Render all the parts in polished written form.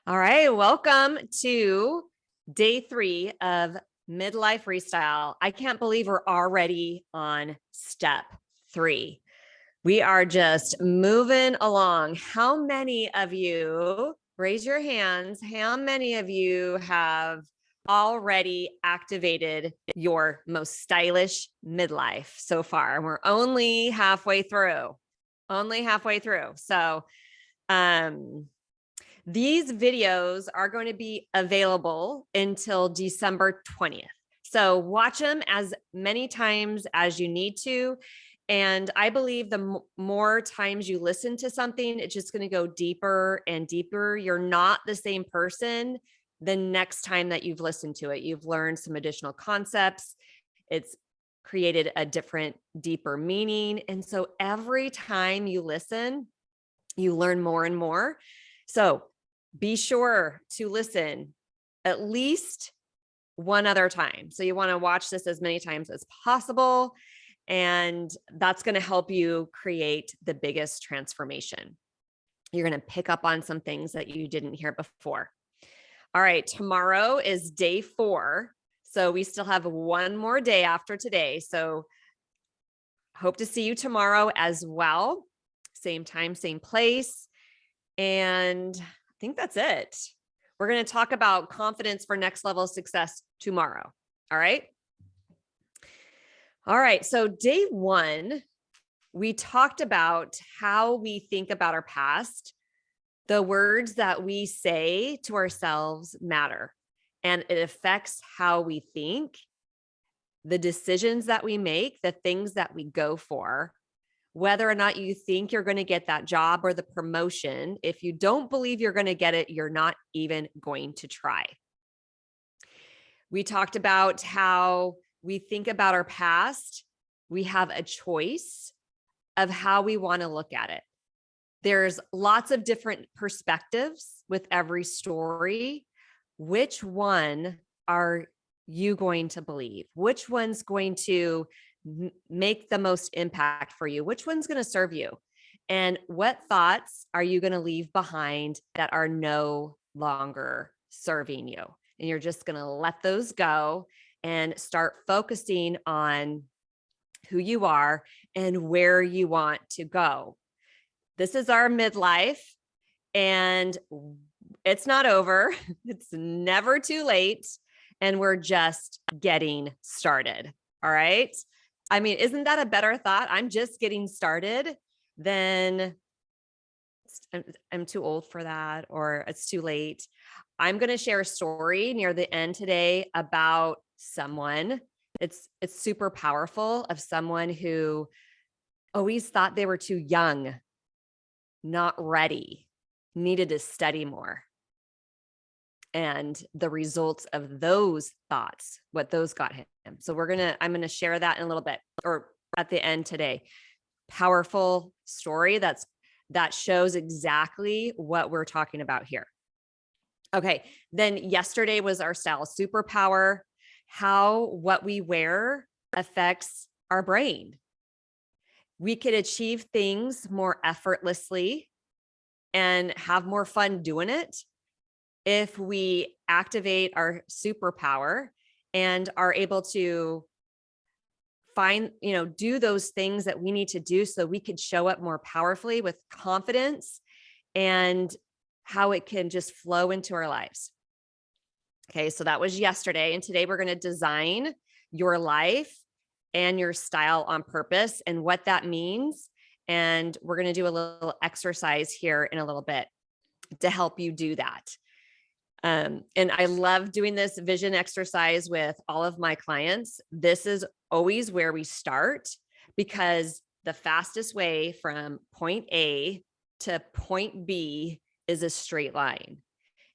All right, welcome to day 3 of Midlife Restyle. I can't believe we're already on step 3. We are just moving along. How many of you, raise your hands, how many of you have already activated your most stylish midlife so far? We're only halfway through. So, these videos are going to be available until December 20th. So watch them as many times as you need to. And I believe the more times you listen to something, it's just going to go deeper and deeper. You're not the same person the next time that you've listened to it. You've learned some additional concepts. It's created a different, deeper meaning. And so every time you listen, you learn more and more. So be sure to listen at least one other time. So you want to watch this as many times as possible. And that's going to help you create the biggest transformation. You're going to pick up on some things that you didn't hear before. All right, tomorrow is day 4. So we still have one more day after today. So hope to see you tomorrow as well. Same time, same place. And I think that's it. We're going to talk about confidence for next level success tomorrow. All right. All right. So day 1, we talked about how we think about our past. The words that we say to ourselves matter, and it affects how we think, the decisions that we make, the things that we go for, whether or not you think you're going to get that job or the promotion. If you don't believe you're going to get it, you're not even going to try. We talked about how we think about our past. We have a choice of how we want to look at it. There's lots of different perspectives with every story. Which one are you going to believe? Which one's going to make the most impact for you? Which one's going to serve you? And what thoughts are you going to leave behind that are no longer serving you? And you're just going to let those go and start focusing on who you are and where you want to go. This is our midlife, and it's not over. It's never too late. And we're just getting started. All right. I mean, isn't that a better thought? I'm just getting started. Then I'm too old for that, or it's too late. I'm going to share a story near the end today about someone. It's super powerful, of someone who always thought they were too young, not ready, needed to study more. And the results of those thoughts, what those got him. So I'm going to share that in a little bit, or at the end today. Powerful story that shows exactly what we're talking about here. Okay. Then yesterday was our style superpower, how what we wear affects our brain. We could achieve things more effortlessly and have more fun doing it if we activate our superpower and are able to find, do those things that we need to do so we could show up more powerfully with confidence, and how it can just flow into our lives. Okay, so that was yesterday. And today we're going to design your life and your style on purpose and what that means. And we're going to do a little exercise here in a little bit to help you do that. And I love doing this vision exercise with all of my clients. This is always where we start, because the fastest way from point A to point B is a straight line.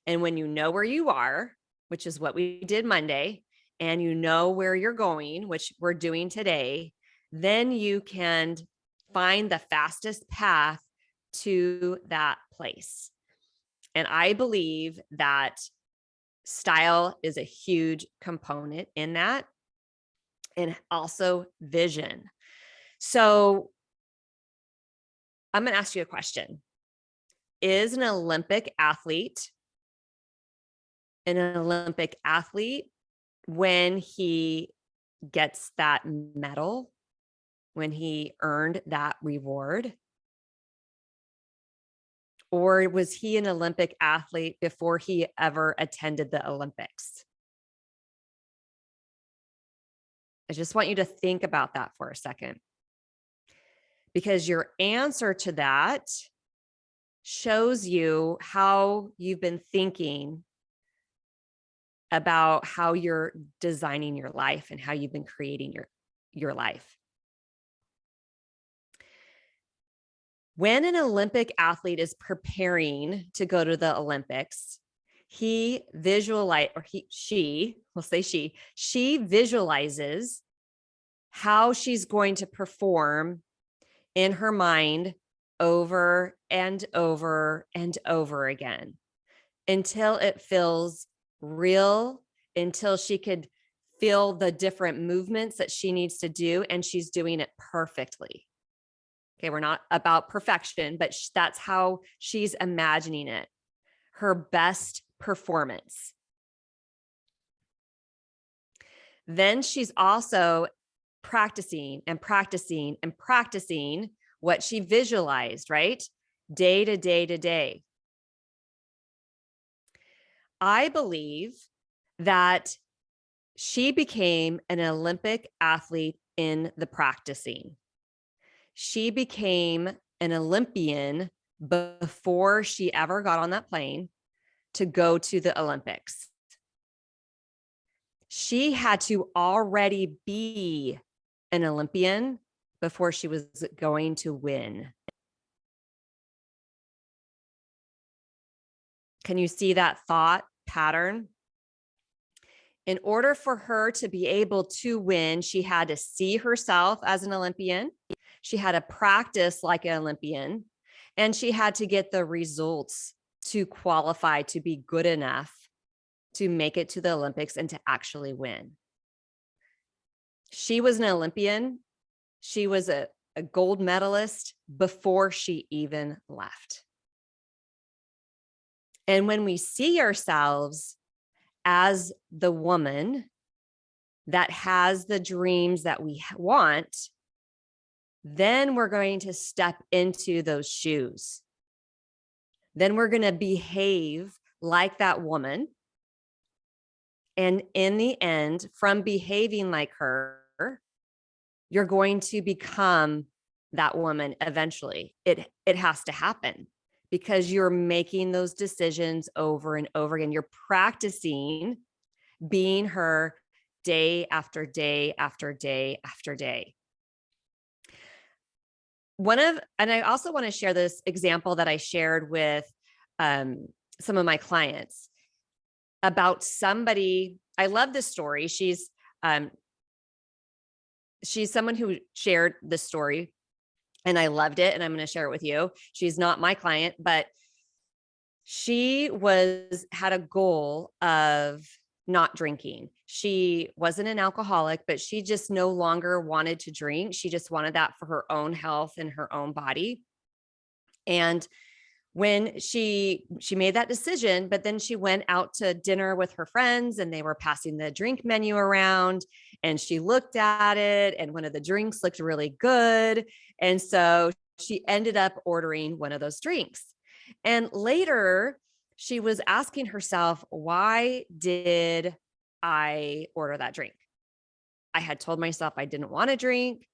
And when you know where you are, which is what we did Monday, and you know where you're going, which we're doing today, then you can find the fastest path to that place. And I believe that style is a huge component in that, and also vision. So I'm going to ask you a question. Is an Olympic athlete an Olympic athlete when he gets that medal, when he earned that reward? Or was he an Olympic athlete before he ever attended the Olympics? I just want you to think about that for a second, because your answer to that shows you how you've been thinking about how you're designing your life and how you've been creating your life. When an Olympic athlete is preparing to go to the Olympics, she visualizes how she's going to perform in her mind over and over and over again until it feels real, until she could feel the different movements that she needs to do, and she's doing it perfectly. Okay, we're not about perfection, but that's how she's imagining it, her best performance. Then she's also practicing and practicing and practicing what she visualized, right? Day to day to day. I believe that she became an Olympic athlete in the practicing. She became an Olympian before she ever got on that plane to go to the Olympics. She had to already be an Olympian before she was going to win. Can you see that thought pattern? In order for her to be able to win, she had to see herself as an Olympian. She had to practice like an Olympian, and she had to get the results to qualify to be good enough to make it to the Olympics and to actually win. She was an Olympian. She was a gold medalist before she even left. And when we see ourselves as the woman that has the dreams that we want, then we're going to step into those shoes. Then we're going to behave like that woman. And in the end, from behaving like her, you're going to become that woman eventually. It has to happen because you're making those decisions over and over again. You're practicing being her day after day after day after day. And I also want to share this example that I shared with some of my clients about somebody. I love this story. She's someone who shared this story and I loved it, and I'm going to share it with you. She's not my client, but she had a goal of not drinking. She wasn't an alcoholic, but she just no longer wanted to drink. She just wanted that for her own health and her own body. And when she made that decision, but then she went out to dinner with her friends and they were passing the drink menu around and she looked at it and one of the drinks looked really good. And so she ended up ordering one of those drinks. And later she was asking herself, why did I order that drink? I had told myself I didn't want to drink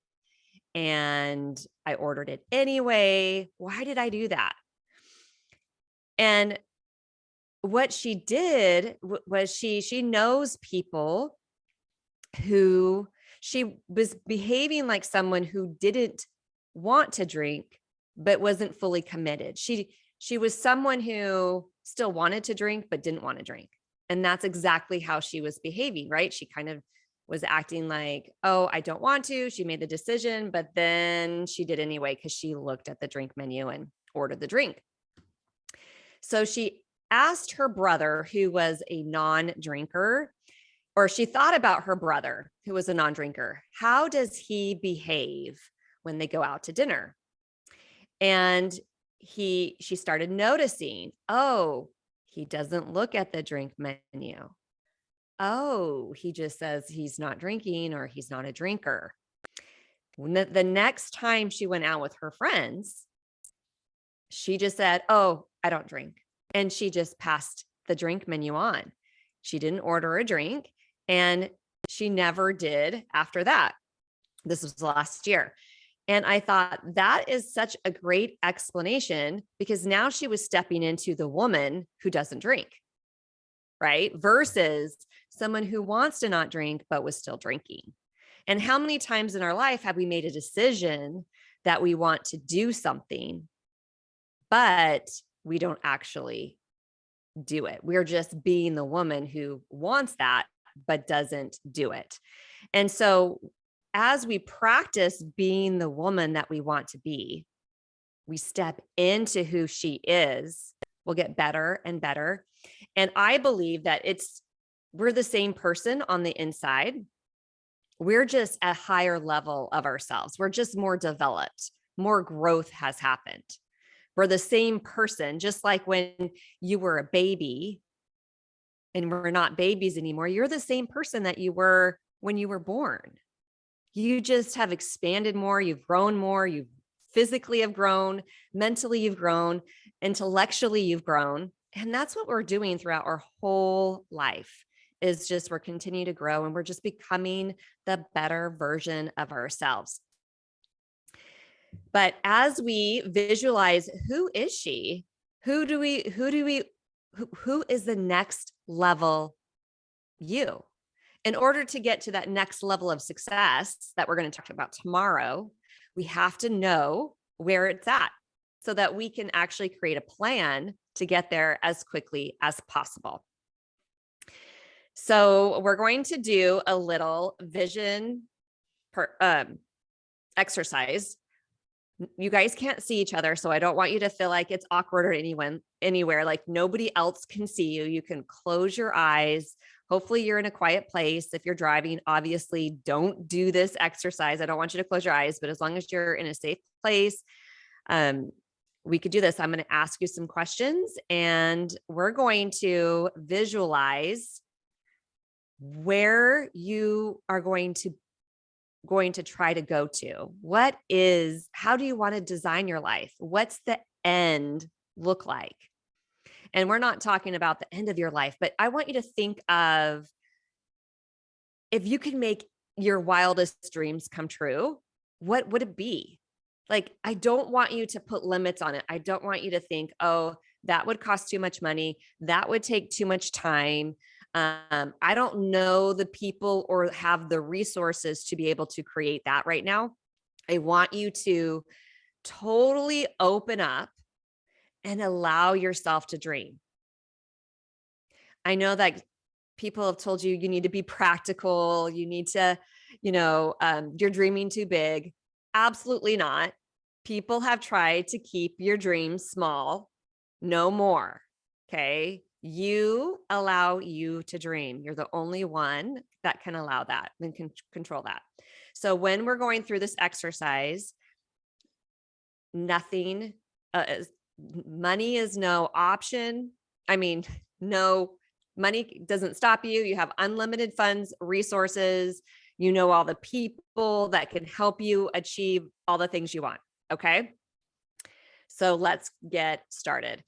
and I ordered it anyway. Why did I do that? And what she did was she knows people who she was behaving like someone who didn't want to drink, but wasn't fully committed. She was someone who still wanted to drink, but didn't want to drink. And that's exactly how she was behaving, right? She kind of was acting like, oh, I don't want to. She made the decision, but then she did anyway, because she looked at the drink menu and ordered the drink. So she asked her brother, who was a non-drinker, or she thought about her brother, who was a non-drinker. How does he behave when they go out to dinner? And she started noticing, oh, He doesn't look at the drink menu. Oh, he just says he's not drinking or he's not a drinker. The next time she went out with her friends, she just said, oh, I don't drink. And she just passed the drink menu on. She didn't order a drink and she never did after that. This was last year. And I thought that is such a great explanation because now she was stepping into the woman who doesn't drink, right? Versus someone who wants to not drink, but was still drinking. And how many times in our life have we made a decision that we want to do something, but we don't actually do it? We're just being the woman who wants that, but doesn't do it. And so as we practice being the woman that we want to be, we step into who she is, we'll get better and better. And I believe that we're the same person on the inside. We're just a higher level of ourselves. We're just more developed. More growth has happened. We're the same person, just like when you were a baby and we're not babies anymore. You're the same person that you were when you were born. You just have expanded more. You've grown more. You physically have grown, mentally you've grown, intellectually you've grown. And that's what we're doing throughout our whole life, is just we're continuing to grow and we're just becoming the better version of ourselves. But as we visualize, who is she? Who is the next level you? In order to get to that next level of success that we're going to talk about tomorrow, we have to know where it's at so that we can actually create a plan to get there as quickly as possible. So we're going to do a little vision exercise. You guys can't see each other, so I don't want you to feel like it's awkward or anywhere. Like nobody else can see you. You can close your eyes. Hopefully you're in a quiet place. If you're driving, obviously don't do this exercise. I don't want you to close your eyes, but as long as you're in a safe place, we could do this. I'm going to ask you some questions and we're going to visualize where you are going to try to go to. How do you want to design your life? What's the end look like? And we're not talking about the end of your life, but I want you to think of if you could make your wildest dreams come true, what would it be? Like, I don't want you to put limits on it. I don't want you to think, oh, that would cost too much money. That would take too much time. I don't know the people or have the resources to be able to create that right now. I want you to totally open up and allow yourself to dream. I know that people have told you need to be practical. You need to, you're dreaming too big. Absolutely not. People have tried to keep your dreams small. No more. Okay. You allow you to dream. You're the only one that can allow that and can control that. So when we're going through this exercise, money is no option. No, money doesn't stop you. You have unlimited funds, resources. You know all the people that can help you achieve all the things you want. Okay. So let's get started.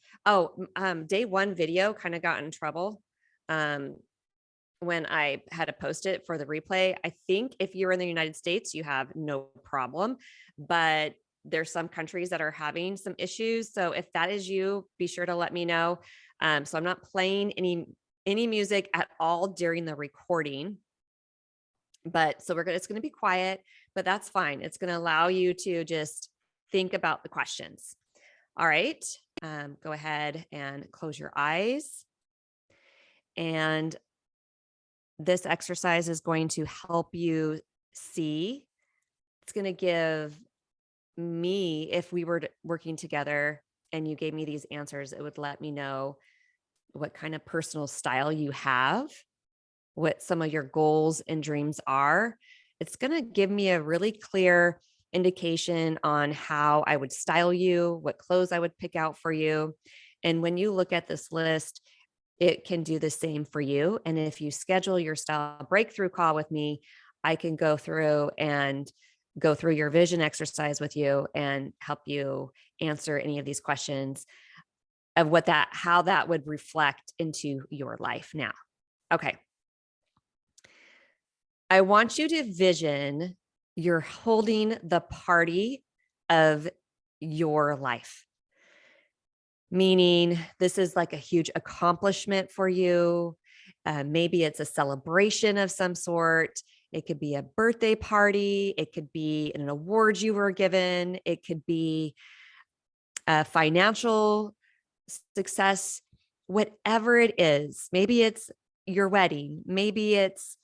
Day one video kind of got in trouble when I had to post it for the replay. I think if you're in the United States, you have no problem, but there's some countries that are having some issues. So if that is you, be sure to let me know. So I'm not playing any music at all during the recording, but so it's going to be quiet, but that's fine. It's going to allow you to just think about the questions. All right. Go ahead and close your eyes. And this exercise is going to help you see. It's going to give me, if we were working together and you gave me these answers, it would let me know what kind of personal style you have, what some of your goals and dreams are. It's going to give me a really clear indication on how I would style you, what clothes I would pick out for you. And when you look at this list, it can do the same for you. And if you schedule your style breakthrough call with me, I can go through your vision exercise with you and help you answer any of these questions of how that would reflect into your life now. Okay. I want you to vision you're holding the party of your life. Meaning this is like a huge accomplishment for you. Maybe it's a celebration of some sort. It could be a birthday party. It could be an award you were given. It could be a financial success, whatever it is. Maybe it's your wedding. Maybe it's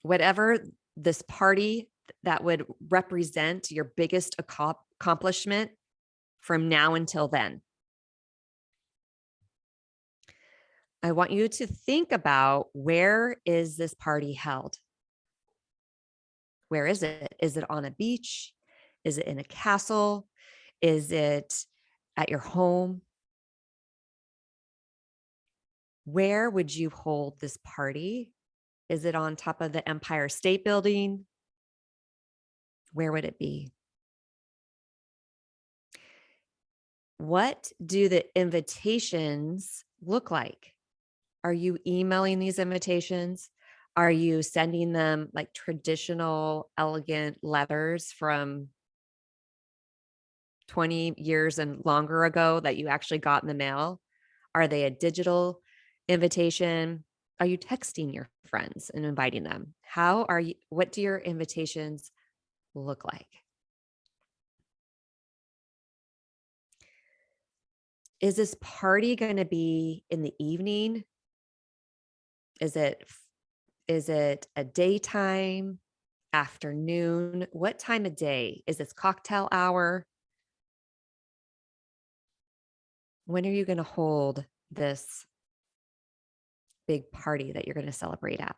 whatever this party that would represent your biggest accomplishment from now until then. I want you to think about, where is this party held? Where is it? Is it on a beach? Is it in a castle? Is it at your home? Where would you hold this party? Is it on top of the Empire State Building? Where would it be? What do the invitations look like? Are you emailing these invitations? Are you sending them like traditional, elegant letters from 20 years and longer ago that you actually got in the mail? Are they a digital invitation? Are you texting your friends and inviting them? What do your invitations look like? Is this party going to be in the evening? Is it a daytime, afternoon? What time of day? Is this cocktail hour? When are you going to hold this big party that you're going to celebrate at?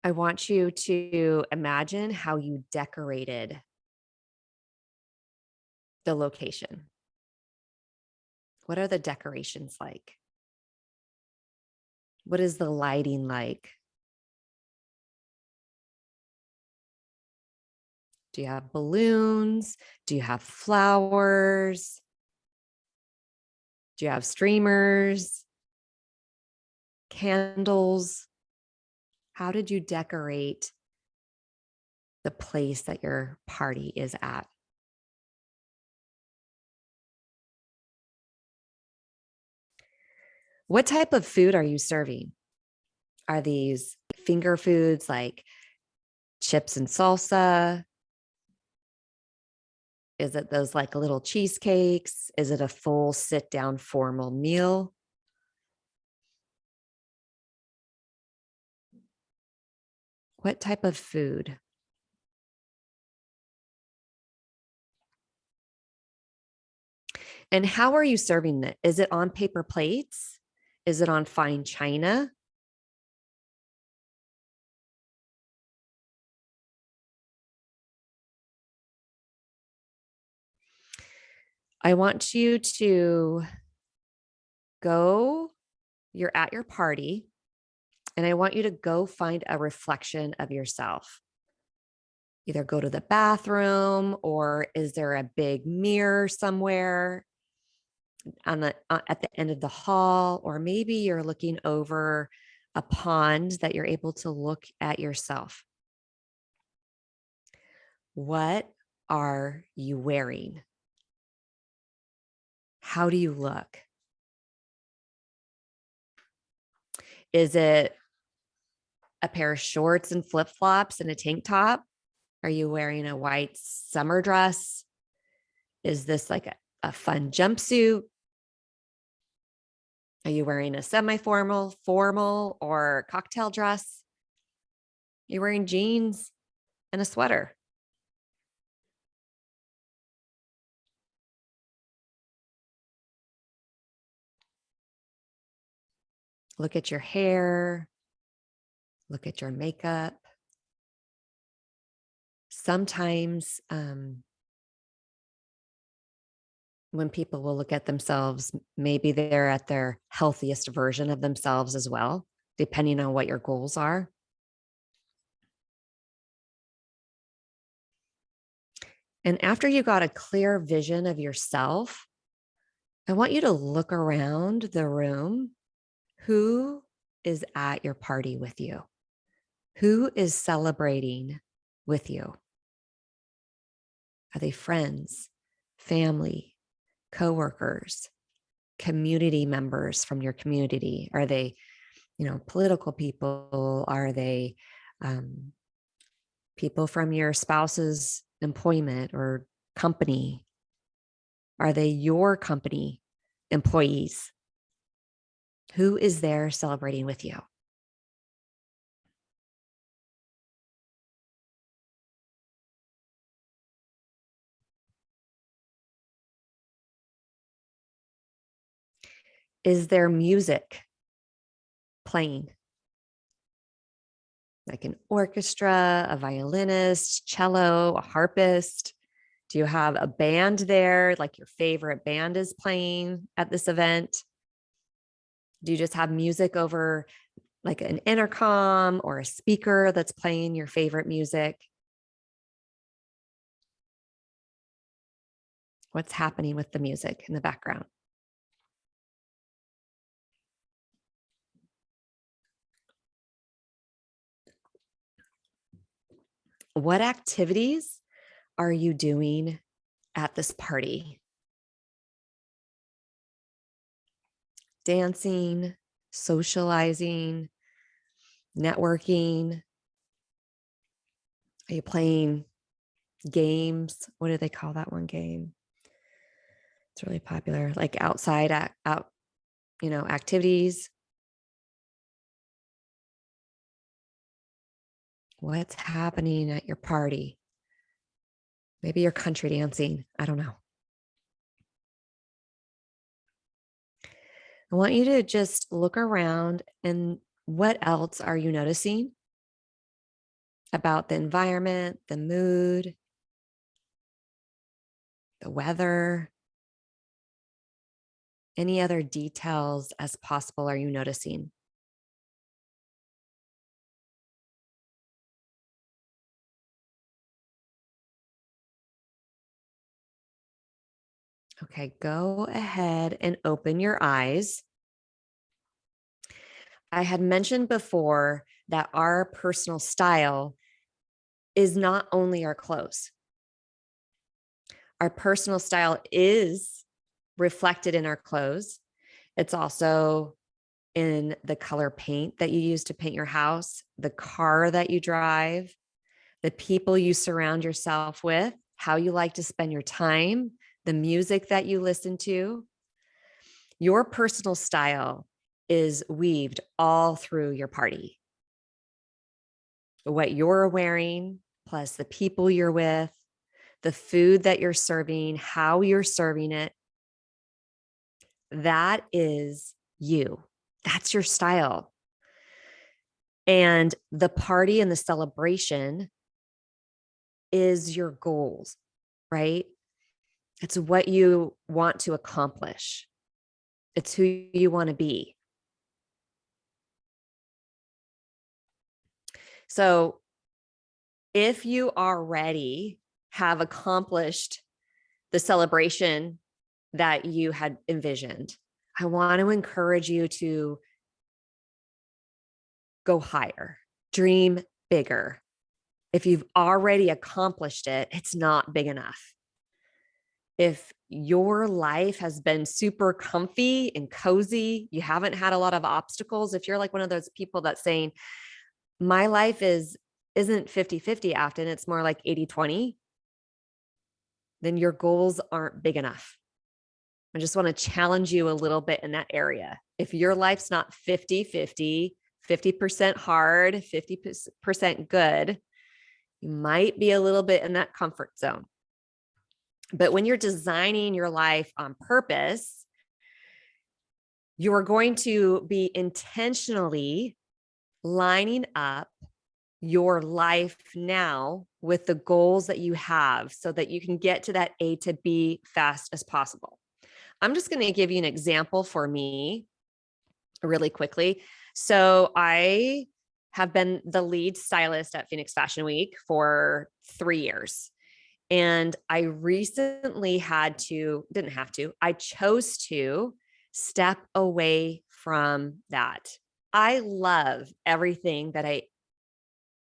I want you to imagine how you decorated the location. What are the decorations like? What is the lighting like? Do you have balloons? Do you have flowers? Do you have streamers? Candles? How did you decorate the place that your party is at? What type of food are you serving? Are these finger foods like chips and salsa? Is it those like little cheesecakes? Is it a full sit down formal meal? What type of food? And how are you serving it? Is it on paper plates? Is it on fine china? I want you to you're at your party, and I want you to go find a reflection of yourself. Either go to the bathroom, or is there a big mirror somewhere at the end of the hall? Or maybe you're looking over a pond that you're able to look at yourself. What are you wearing? How do you look? Is it a pair of shorts and flip-flops and a tank top? Are you wearing a white summer dress? Is this like a fun jumpsuit? Are you wearing a semi-formal, formal, or cocktail dress? You're wearing jeans and a sweater. Look at your hair. Look at your makeup. Sometimes when people will look at themselves, maybe they're at their healthiest version of themselves as well, depending on what your goals are. And after you got a clear vision of yourself, I want you to look around the room. Who is at your party with you? Who is celebrating with you? Are they friends, family, coworkers, community members from your community? Are they, political people? Are they people from your spouse's employment or company? Are they your company employees? Who is there celebrating with you? Is there music playing? Like an orchestra, a violinist, cello, a harpist? Do you have a band there? Like your favorite band is playing at this event? Do you just have music over like an intercom or a speaker that's playing your favorite music? What's happening with the music in the background? What activities are you doing at this party? Dancing, socializing, networking? Are you playing games? What do they call that one game? It's really popular, like outside activities. What's happening at your party? Maybe you're country dancing. I don't know. I want you to just look around and what else are you noticing about the environment, the mood, the weather? Any other details as possible are you noticing? Okay, go ahead and open your eyes. I had mentioned before that our personal style is not only our clothes. Our personal style is reflected in our clothes. It's also in the color paint that you use to paint your house, the car that you drive, the people you surround yourself with, how you like to spend your time, the music that you listen to. Your personal style is weaved all through your party. What you're wearing, plus the people you're with, the food that you're serving, how you're serving it. That is you. That's your style. And the party and the celebration is your goals, right? It's what you want to accomplish. It's who you want to be. So if you already have accomplished the celebration that you had envisioned, I want to encourage you to go higher, dream bigger. If you've already accomplished it, it's not big enough. If your life has been super comfy and cozy, you haven't had a lot of obstacles. If you're like one of those people that's saying, my life isn't 50-50 Afton, it's more like 80-20, then your goals aren't big enough. I just want to challenge you a little bit in that area. If your life's not 50-50, 50% hard, 50% good, you might be a little bit in that comfort zone. But when you're designing your life on purpose, You're going to be intentionally lining up your life now with the goals that you have so that you can get to that A to B fast as possible. I'm just going to give you an example for me really quickly. So I have been the lead stylist at Phoenix Fashion Week for 3 years. And I recently I chose to step away from that. I loved everything that I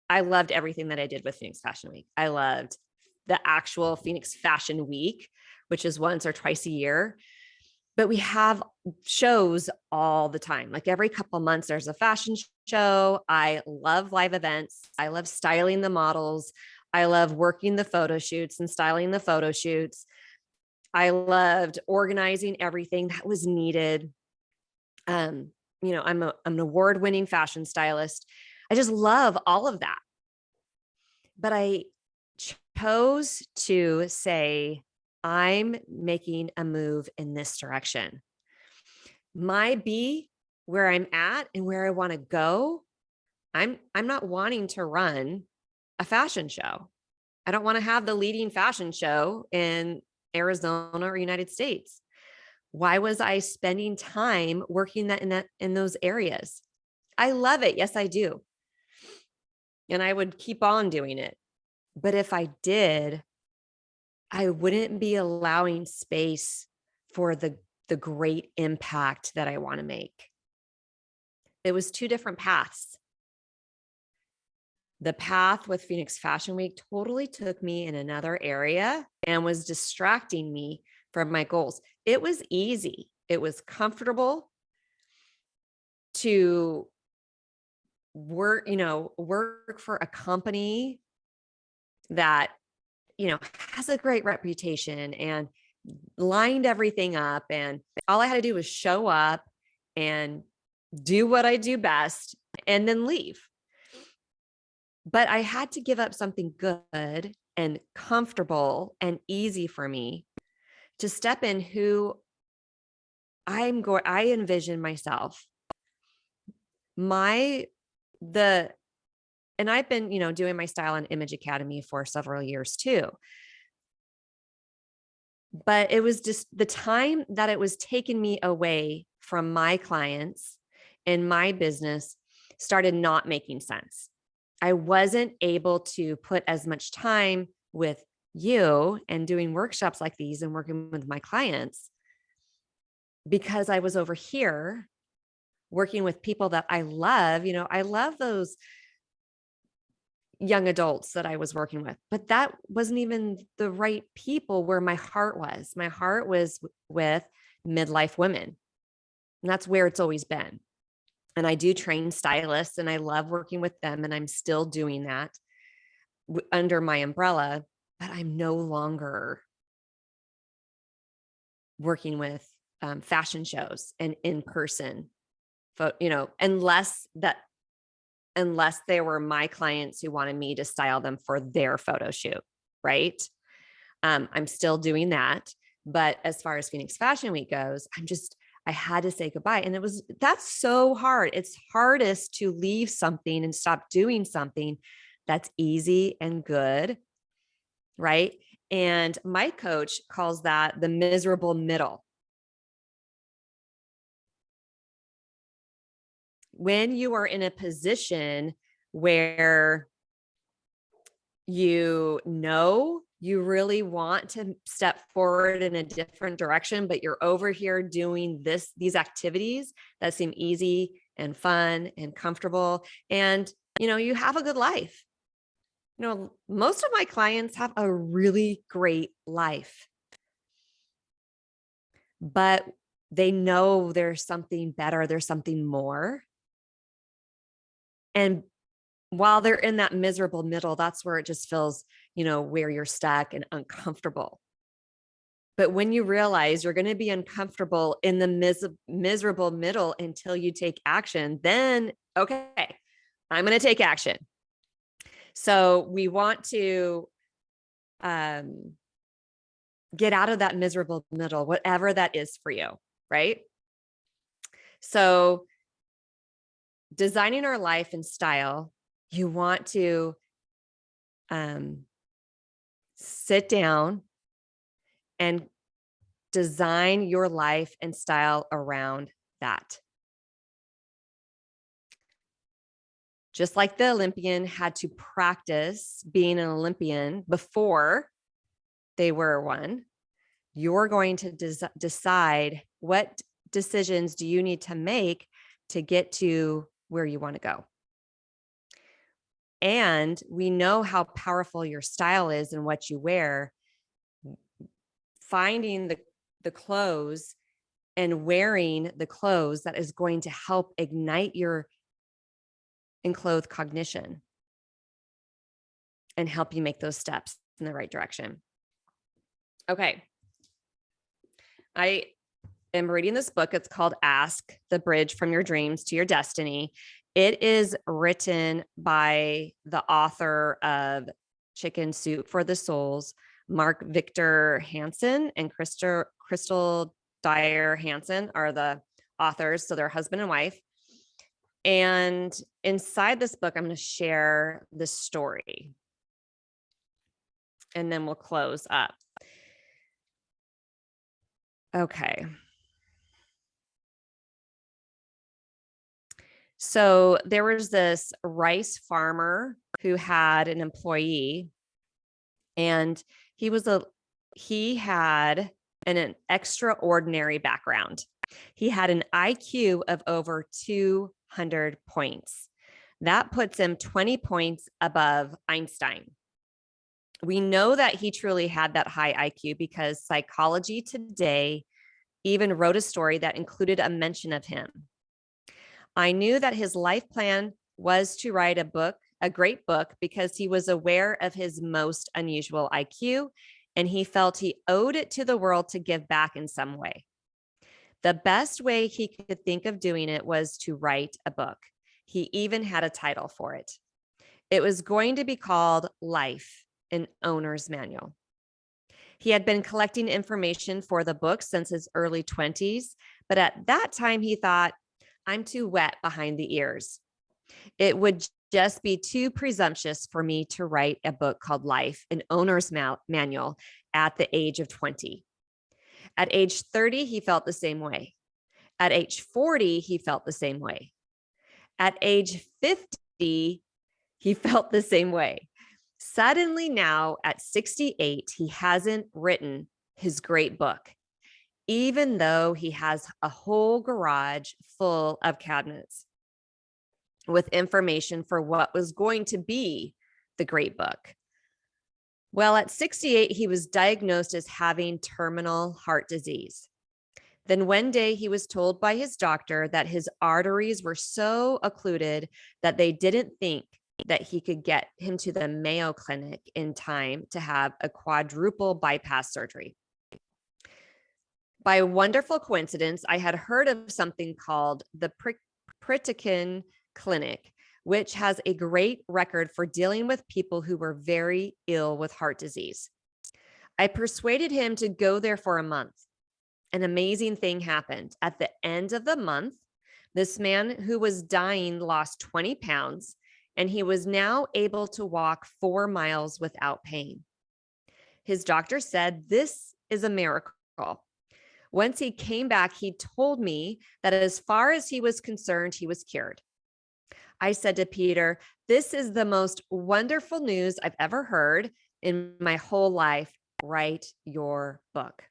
did with Phoenix Fashion Week. I loved the actual Phoenix Fashion Week, which is once or twice a year. But we have shows all the time. Like every couple of months, there's a fashion show. I love live events. I love styling the models. I love working the photo shoots and styling the photo shoots. I loved organizing everything that was needed. I'm an award-winning fashion stylist. I just love all of that. But I chose to say, I'm making a move in this direction. My B, where I'm at and where I want to go, I'm not wanting to run a fashion show. I don't want to have the leading fashion show in Arizona or United States. Why was I spending time working in those areas? I love it. Yes, I do. And I would keep on doing it. But if I did, I wouldn't be allowing space for the great impact that I want to make. It was 2 different paths. The path with Phoenix Fashion Week totally took me in another area and was distracting me from my goals. It was easy. It was comfortable to work for a company that, has a great reputation and lined everything up. And all I had to do was show up and do what I do best and then leave. But I had to give up something good and comfortable and easy for me to step in who I envision myself. And I've been, doing my Style and Image Academy for several years too. But it was just the time that it was taking me away from my clients and my business started not making sense. I wasn't able to put as much time with you and doing workshops like these and working with my clients because I was over here working with people that I love. I love those young adults that I was working with, but that wasn't even the right people where my heart was. My heart was with midlife women. And that's where it's always been. And I do train stylists and I love working with them. And I'm still doing that under my umbrella, but I'm no longer working with fashion shows and in person, unless they were my clients who wanted me to style them for their photo shoot, right? I'm still doing that. But as far as Phoenix Fashion Week goes, I had to say goodbye. And that's so hard. It's hardest to leave something and stop doing something that's easy and good, right? And my coach calls that the miserable middle. When you are in a position where you really want to step forward in a different direction, but you're over here doing these activities that seem easy and fun and comfortable, and you have a good life. Most of my clients have a really great life, but they know there's something better, there's something more. And while they're in that miserable middle, that's where it just feels, where you're stuck and uncomfortable. But when you realize you're going to be uncomfortable in the miserable middle until you take action, then, okay, I'm going to take action. So we want to get out of that miserable middle, whatever that is for you, right? So designing our life and style, you want to sit down and design your life and style around that. Just like the Olympian had to practice being an Olympian before they were one, you're going to decide what decisions do you need to make to get to where you want to go. And we know how powerful your style is and what you wear. Finding the clothes and wearing the clothes that is going to help ignite your enclothed cognition and help you make those steps in the right direction. Okay. I am reading this book. It's called Ask: The Bridge from Your Dreams to Your Destiny. It is written by the author of Chicken Soup for the Souls, Mark Victor Hansen and Crystal Dyer Hansen are the authors. So they're husband and wife. And inside this book, I'm going to share the story. And then we'll close up. Okay. So there was this rice farmer who had an employee, and he had an extraordinary background. He had an IQ of over 200 points. That puts him 20 points above Einstein. We know that he truly had that high IQ because Psychology Today even wrote a story that included a mention of him. I knew that his life plan was to write a great book, because he was aware of his most unusual IQ, and he felt he owed it to the world to give back in some way. The best way he could think of doing it was to write a book. He even had a title for it. It was going to be called Life: An Owner's Manual. He had been collecting information for the book since his early 20s, but at that time he thought, I'm too wet behind the ears. It would just be too presumptuous for me to write a book called Life: An Owner's Manual at the age of 20. At age 30, he felt the same way. At age 40, he felt the same way. At age 50, he felt the same way. Suddenly now at 68, he hasn't written his great book, even though he has a whole garage full of cabinets with information for what was going to be the great book. Well, at 68, he was diagnosed as having terminal heart disease. Then one day he was told by his doctor that his arteries were so occluded that they didn't think that he could get him to the Mayo Clinic in time to have a quadruple bypass surgery. By a wonderful coincidence, I had heard of something called the Pritikin Clinic, which has a great record for dealing with people who were very ill with heart disease. I persuaded him to go there for a month. An amazing thing happened. At the end of the month, this man who was dying lost 20 pounds, and he was now able to walk 4 miles without pain. His doctor said, this is a miracle. Once he came back, he told me that as far as he was concerned, he was cured. I said to Peter, this is the most wonderful news I've ever heard in my whole life. Write your book.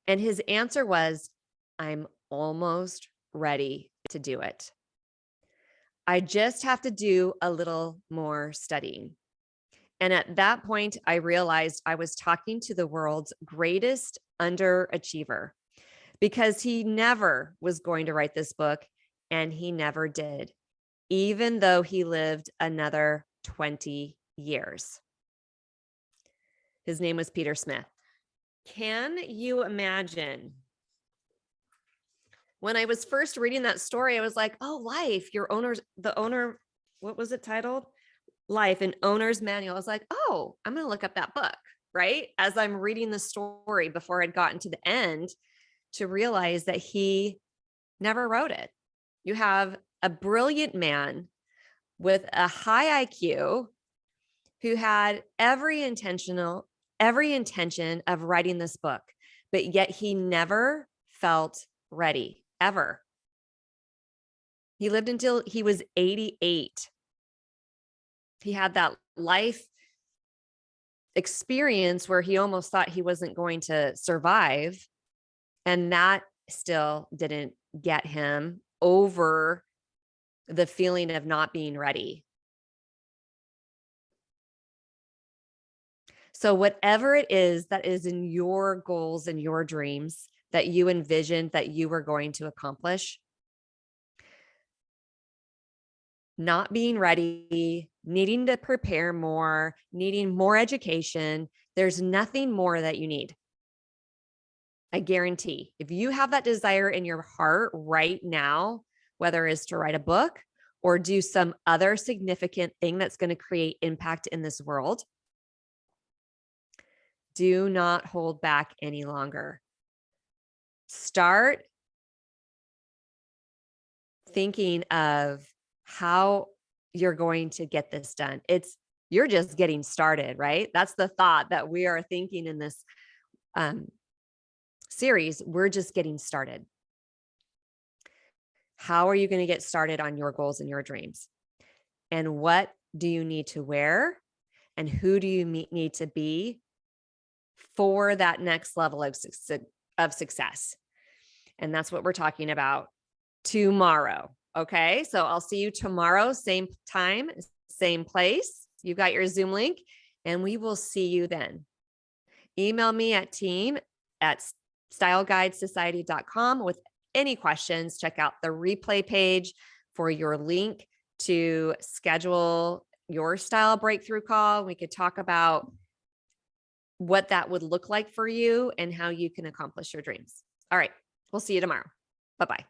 And his answer was, I'm almost ready to do it. I just have to do a little more studying. And at that point, I realized I was talking to the world's greatest underachiever, because he never was going to write this book, and he never did, even though he lived another 20 years. His name was Peter Smith. Can you imagine? When I was first reading that story, I was like, oh, Life, what was it titled? Life: An Owner's Manual. I was like, oh, I'm going to look up that book, right? As I'm reading the story before I'd gotten to the end, to realize that he never wrote it. You have a brilliant man with a high IQ who had every intention of writing this book, but yet he never felt ready, ever. He lived until he was 88. He had that life experience where he almost thought he wasn't going to survive. And that still didn't get him over the feeling of not being ready. So whatever it is that is in your goals and your dreams that you envisioned that you were going to accomplish, not being ready, needing to prepare more, needing more education, there's nothing more that you need. I guarantee if you have that desire in your heart right now, whether it's to write a book or do some other significant thing that's going to create impact in this world, do not hold back any longer. Start thinking of how you're going to get this done. You're just getting started, right? That's the thought that we are thinking in this series. We're just getting started. How are you going to get started on your goals and your dreams? And what do you need to wear? And who do you need to be for that next level of success? And that's what we're talking about tomorrow. Okay. So I'll see you tomorrow, same time, same place. You got your Zoom link, and we will see you then. Email me at team@styleguidesociety.com with any questions. Check out the replay page for your link to schedule your style breakthrough call. We could talk about what that would look like for you and how you can accomplish your dreams. All right. We'll see you tomorrow. Bye-bye.